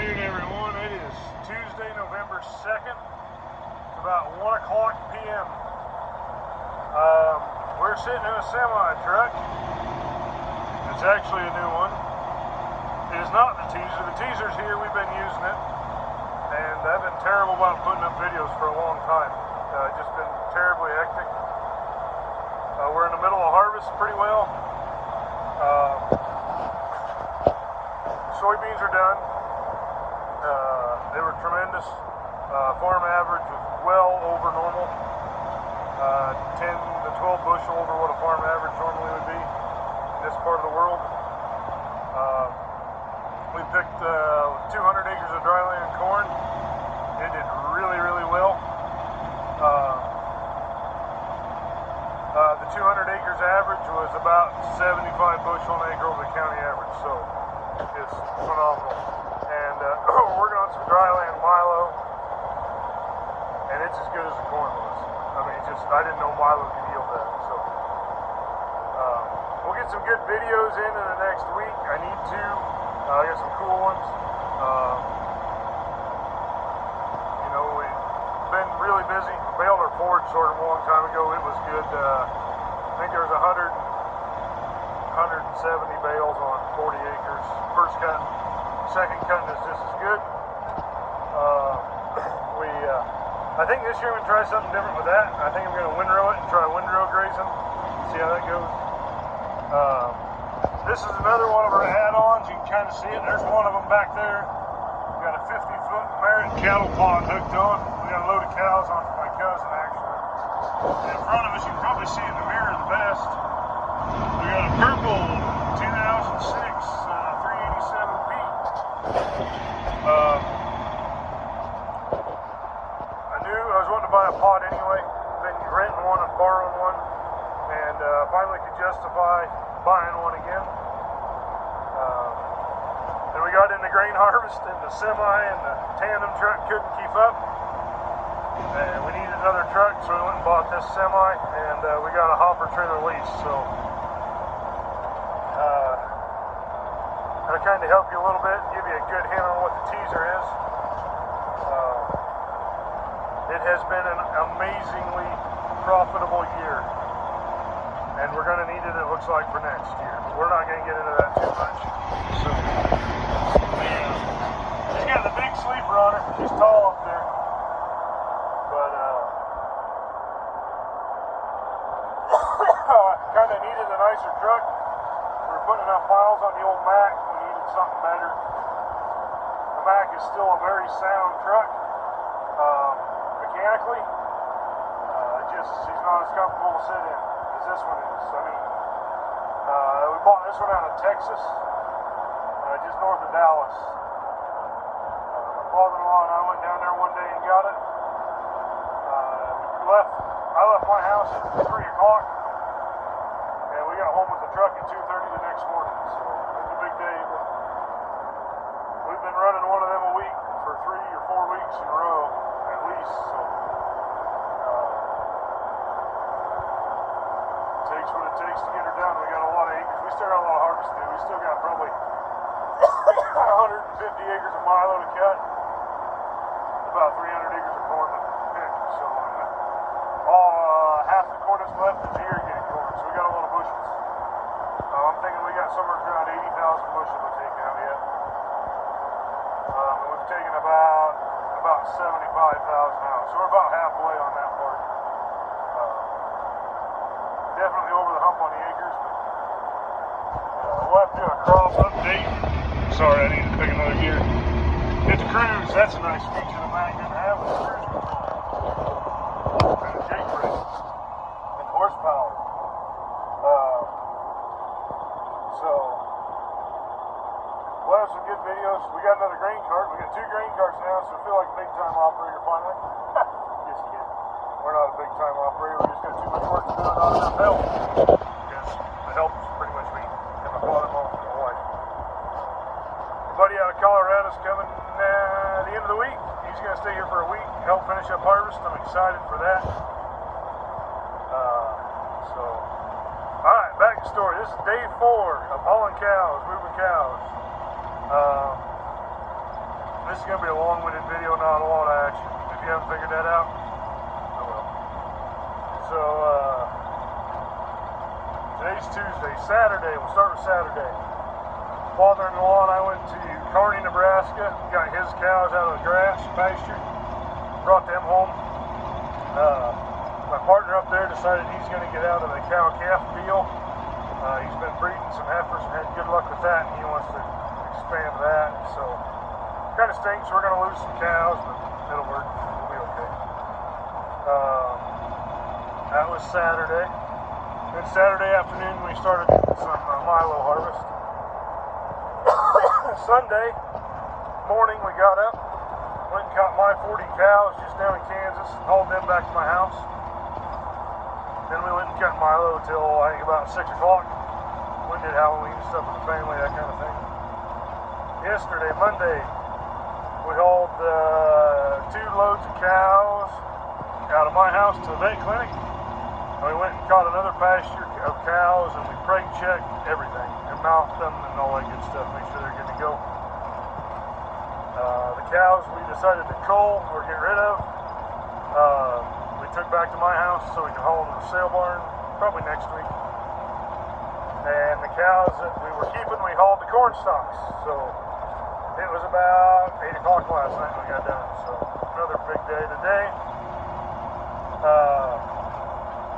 afternoon, everyone. It is Tuesday, November 2nd. It's about 1 o'clock p.m. We're sitting in a semi-truck. It's actually a new one. It is not the teaser. The teaser's here. We've been using it. And I've been terrible about putting up videos for a long time. Just been terribly hectic. We're in the middle of harvest pretty well. Soybeans are done. They were tremendous. Farm average was well over normal. 10 to 12 bushel over what a farm average normally would be in this part of the world. We picked 200 acres of dryland corn. It did really, really well. The 200 acres average was about 75 bushel an acre over the county average, so it's phenomenal. And we're working on some dryland milo, and it's as good as the corn was. I mean, I didn't know milo could yield that. So we'll get some good videos in the next week. I need to. I got some cool ones. We've been really busy. Baled our forage sorted a long time ago. It was good. I think there was 170 bales on 40 acres. First cut, second cutting is just as good. I think this year I'm going to try something different with that. I think I'm going to windrow it and try windrow grazing. See how that goes. This is another one of our add-ons. You can kind of see it. There's one of them back there. We got a 50-foot Merit cattle pond hooked on. We got a load of cows on for my cousin, actually. And in front of us, you can probably see in the mirror the best. We got a purple 2006 387 P. I was wanting to buy a pot anyway. Been renting one and borrowing one, and finally could justify buying one again. Then we got into grain harvest, and the semi and the tandem truck couldn't keep up, and we needed another truck, so we went and bought this semi, and we got a hopper trailer lease. So I'll kind of help you a little bit, give you a good hint on what the teaser is. It has been an amazingly profitable year, and we're going to need it looks like, for next year. But we're not going to get into that too much. So, she's got the big sleeper on her. She's tall up there. But, kind of needed a nicer truck. We were putting enough miles on the old Mac. We needed something better. The Mac is still a very sound truck. Mechanically, she's not as comfortable to sit in as this one is. I mean, we bought this one out of Texas, just north of Dallas. My father-in-law and I went down there one day and got it. I left my house at 3 o'clock, and we got home with the truck at 2:30 the next morning. So it was a big day, but we've been running one of them a week for 3 or 4 weeks in a row, at least. So takes what it takes to get her done. We got a lot of acres. We still got a lot of harvest to do. We still got probably 150 acres of milo to cut, about 300 acres of corn to pick. So half the corn that's left is irrigated corn. So we got a lot of bushels. I'm thinking we got somewhere around 80,000 bushels to take out yet. And we've taken about 75,000 out. So we're about halfway on that part. Definitely over the hump on the acres, but we'll have to do a crop update. Sorry, I need to pick another gear. Hit the cruise. That's a nice feature the Mac didn't have with the cruise control. And a Jake brake. And horsepower. So we'll have some good videos. We got another grain cart. We got 2 grain carts now, so I feel like a big time operator finally. Just kidding. We're not a big time operator. We just got too much work to do and not enough help. Because the help is pretty much me and my father-in-law and my wife. My buddy out of Colorado's coming the end of the week. He's going to stay here for a week, help finish up harvest. I'm excited for that. Alright, back to the story. This is day 4 of hauling cows, moving cows. this is going to be a long-winded video, not a lot of action. If you haven't figured that out, oh well. So, today's Tuesday. Saturday, we'll start with Saturday. Father-in-law and I went to Kearney, Nebraska, got his cows out of the grass pasture, brought them home. My partner up there decided he's going to get out of the cow-calf deal. He's been breeding some heifers and had good luck with that, and he wants to expand that. So, kind of stinks. We're going to lose some cows, but it'll work. We'll be okay. That was Saturday. Then Saturday afternoon, we started some milo harvest. Sunday morning, we got up, went and caught my 40 cows just down in Kansas, hauled them back to my house. Then we went and cut milo till I think about 6 o'clock. We did Halloween stuff with the family, that kind of thing. Yesterday, Monday, we hauled 2 loads of cows out of my house to the vet clinic. And we went and caught another pasture of cows, and we preg checked everything and mouthed them and all that good stuff, make sure they're good to go. The cows we decided to cull or get rid of. We took back to my house so we can haul them to the sale barn probably next week. And the cows that we were keeping, we hauled to corn stalks. So it was about 8 o'clock last night when we got done. So another big day today.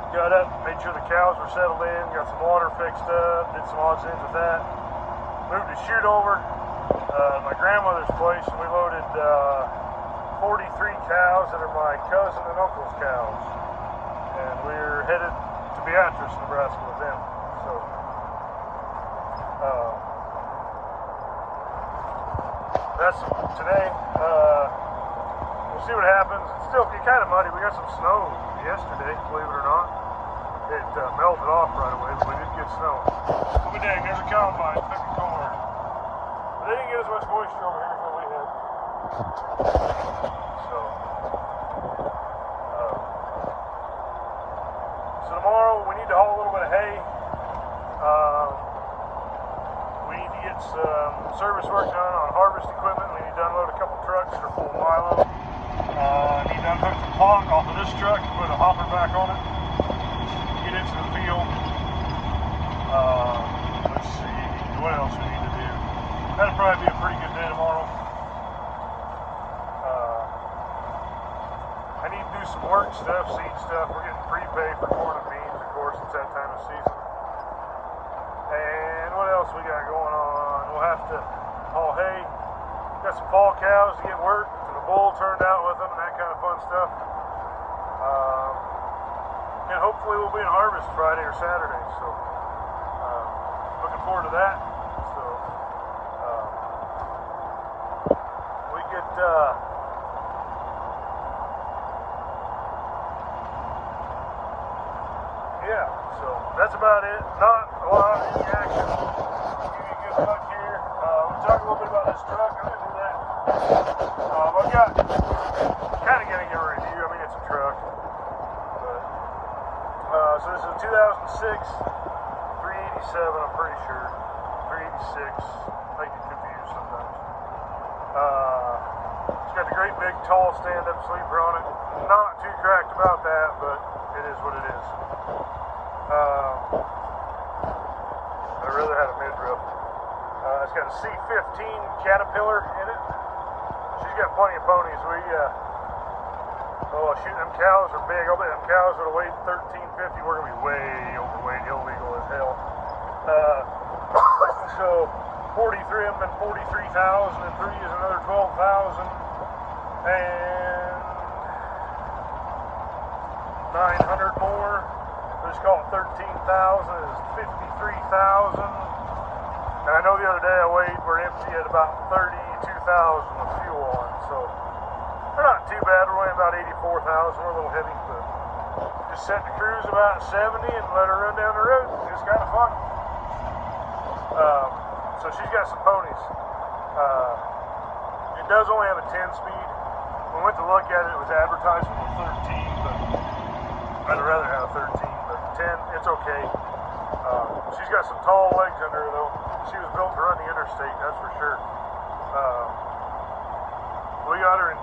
Got up, made sure the cows were settled in, got some water fixed up, did some odds and ends with that. Moved a chute over to my grandmother's place, and we loaded 43 cows that are my cousin and uncle's cows. And we're headed to Beatrice, Nebraska with them. So, that's today. We'll see what happens. It's still kind of muddy. We got some snow yesterday, believe it or not. It melted off right away, but we did get snow. Good day, never combine, picking corn. But they didn't get as much moisture over here as what we had. So tomorrow we need to haul a little bit of hay. We need to get some service work done on harvest equipment. We need to unload a couple trucks that are full of milo. Need to unhook the clock off of this truck and put a hopper back on it. Get into the field. Let's see what else we need to do. That'll probably be a pretty good day tomorrow. I need to do some work stuff, seed stuff. We're getting prepay for corn and beans, of course, it's that time of season. And what else we got going on? We'll have to haul hay. Got some fall cows to get worked, and the bull turned out with them, and that kind of fun stuff. And hopefully we'll be in harvest Friday or Saturday, so looking forward to that. So we get yeah, so that's about it. Not a lot of any action. Give you a good look here. We'll talk a little bit about this truck. I'm gonna do that. I've got kind of getting a review. I mean, it's a truck. So this is a 2006 387, I'm pretty sure. 386. I get confused sometimes. It's got the great big tall stand-up sleeper on it. Not too cracked about that, but it is what it is. I'd rather have a midriff. It's got a C15 Caterpillar in it. She's got plenty of ponies. Oh, shoot, them cows are big. I'll bet them cows would have weighed 1350. We're going to be way overweight, illegal as hell. So, 43 of them and 43,000, and 3 is another 12,000. And 900 more. Let's call it 13,000 is 53,000. And I know the other day I weighed, we're empty at about 32,000 with fuel on, so we're not too bad. We're weighing about 84,000. We're a little heavy, but just set the cruise about 70 and let her run down the road. It's kind of fun. So she's got some ponies. It does only have a 10-speed. When we went to look at it, it was advertised for 13, but I'd rather have a 13. But 10, it's okay. She's got some tall legs under her, though. She was built to run the interstate, that's for sure.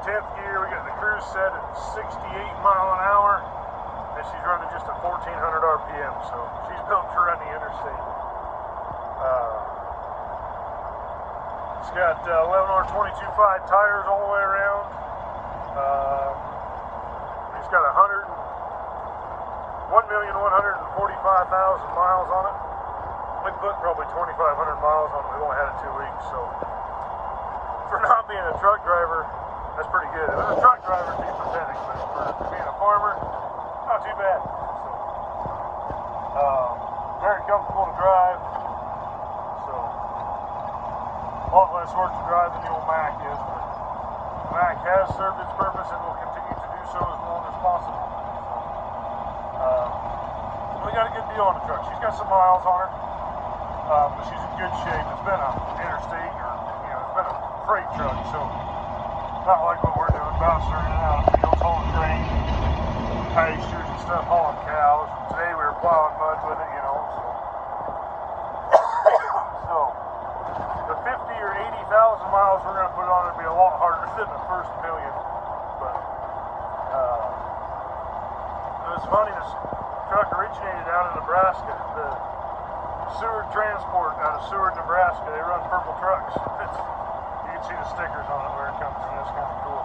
10th gear. We got the cruise set at 68 mile an hour, and she's running just at 1400 RPM, so she's built to run the interstate. It's got 11R 22.5 tires all the way around. It's got 1,145,000 miles on it. We put probably 2,500 miles on it. We've only had it 2 weeks, so for not being a truck driver, that's pretty good. If it was a truck driver, it'd be pathetic, but for being a farmer, not too bad. So, very comfortable to drive. So, a lot less work to drive than the old Mac is, but the Mac has served its purpose and will continue to do so as long as possible. So, we got a good deal on the truck. She's got some miles on her, but she's in good shape. It's been an interstate, or it's been a freight truck, so not like what we're doing, bouncing in and out of fields, hauling grain, pastures and stuff, hauling cows. Today we were plowing mud with it, so the 50 or 80,000 miles we're going to put on it will be a lot harder than the first million. But it was funny, this truck originated out of Nebraska. The Seward Transport out of Seward, Nebraska, they run purple trucks. You can see the stickers on it where it comes from. That's kind of cool.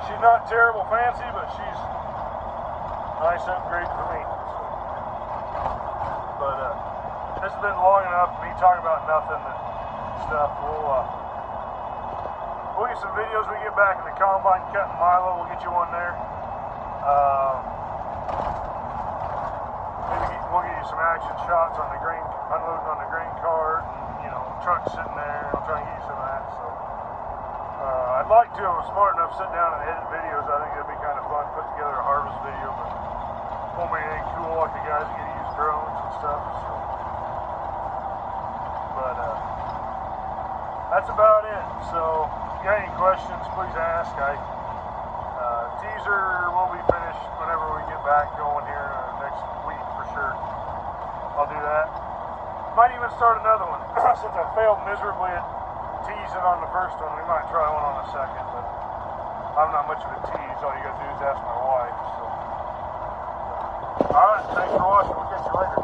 She's not terrible fancy, but she's a nice upgrade for me. But this has been long enough for me talking about nothing and stuff. We'll get some videos when we get back in the combine cutting Milo. We'll get you one there. Maybe we'll get you some action shots on the grain, unloading on the grain cart, and truck sitting there. I'll try and get you some of that. So I'd like to, if I'm smart enough, sit down and edit videos. I think it'd be kind of fun to put together a harvest video, but won't be anything cool like the guys that get to use drones and stuff. So, but that's about it. So if you got any questions, please ask. Teaser will be finished whenever we get back going here next week for sure. I'll do that. Might even start another one. Since I failed miserably at teasing on the first one, we might try one on the second, but I'm not much of a tease. All you gotta do is ask my wife. So. Alright, thanks for watching. We'll catch you later.